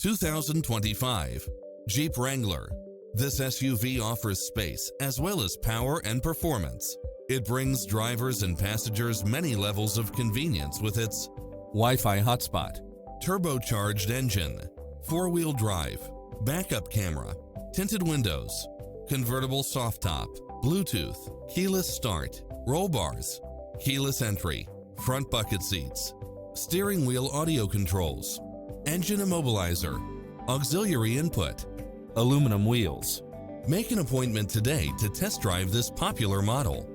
2025 Jeep Wrangler. This SUV offers space as well as power and performance. It brings drivers and passengers many levels of convenience with its Wi-Fi hotspot, turbocharged engine, four-wheel drive, backup camera, tinted windows, convertible soft top, Bluetooth, keyless start, roll bars, keyless entry, front bucket seats, steering wheel audio controls, engine immobilizer, auxiliary input, aluminum wheels. Make an appointment today to test drive this popular model.